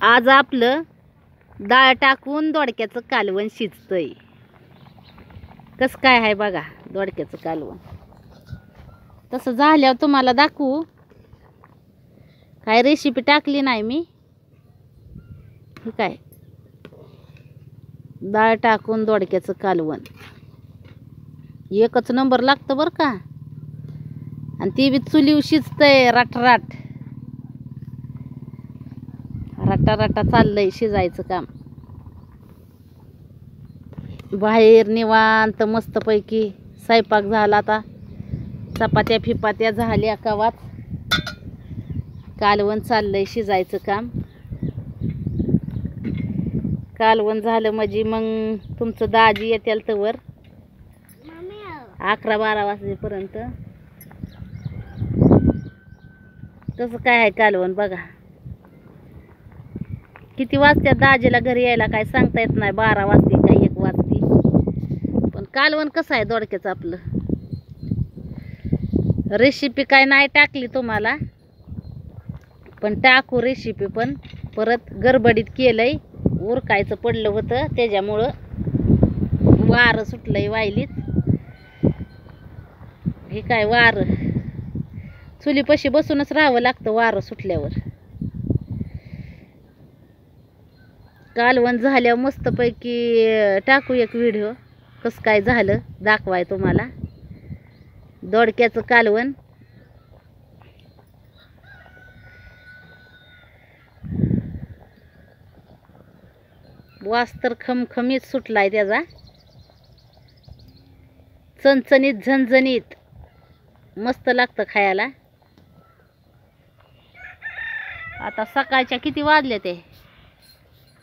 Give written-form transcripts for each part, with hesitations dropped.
आज आपलं डाळ टाकून दोडक्याचं कालवण शिजतंय. कसं काय आहे बघा दोडक्याचं कालवण. तसं झाल्यावर तुम्हाला दाखवू. काय रेसिपी टाकली नाही मी. हे काय डाळ टाकून दोडक्याचं कालवण एकच नंबर लागतं बरं का. आणि ती बी चुलीव शिजतंय राटराट. रटा रटा चाललंय शिजायचं काम. बाहेर निवांत मस्तपैकी स्वयंपाक झाला. आता चपात्या फिपात्या झाल्या कवाच. कालवण चाललंय शिजायचं काम. कालवण झालं म्हणजे मग तुमचं दाजी येत्याल तवर 11-12 वाजेपर्यंत. तसं काय आहे कालवण बघा. किती वाजत्यात दाजीला घरी यायला काय सांगता येत नाही. 12 वाजते काय 1 वाजते. पण कालवण कसं आहे दोडक्याचं आपलं. रेसिपी काय नाही टाकली तुम्हाला, पण टाकू रेसिपी. पण परत गडबडीत केलंय. उरकायचं पडलं होतं त्याच्यामुळं वारं सुटलंय वायलीत. हे काय वारं चुलीपाशी बसूनच राहावं लागतं वारं सुटल्यावर. कालवण झाल्यावर मस्तपैकी टाकू एक व्हिडिओ कसं काय झालं दाखवाय तुम्हाला. दोडक्याचं कालवण वास तर खमखमीत सुटलाय त्याचा. चणचणीत झणझणीत मस्त लागतं खायला. आता सकाळच्या किती वाजले ते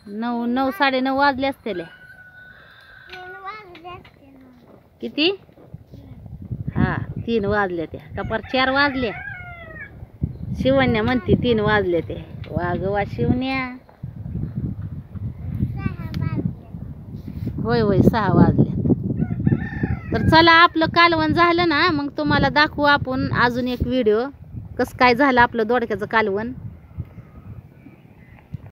9 साडेनऊ वाजले असतील. किती हा 3 वाजले त्या कपार 4 वाजले. शिवण्या म्हणते 3 वाजले ते. वागवा शिवण्या. होय होय 6 वाजले. तर चला आपलं कालवण झालं ना मग तुम्हाला दाखवू आपण अजून एक व्हिडिओ कसं काय झालं आपलं दोडक्याचं कालवण.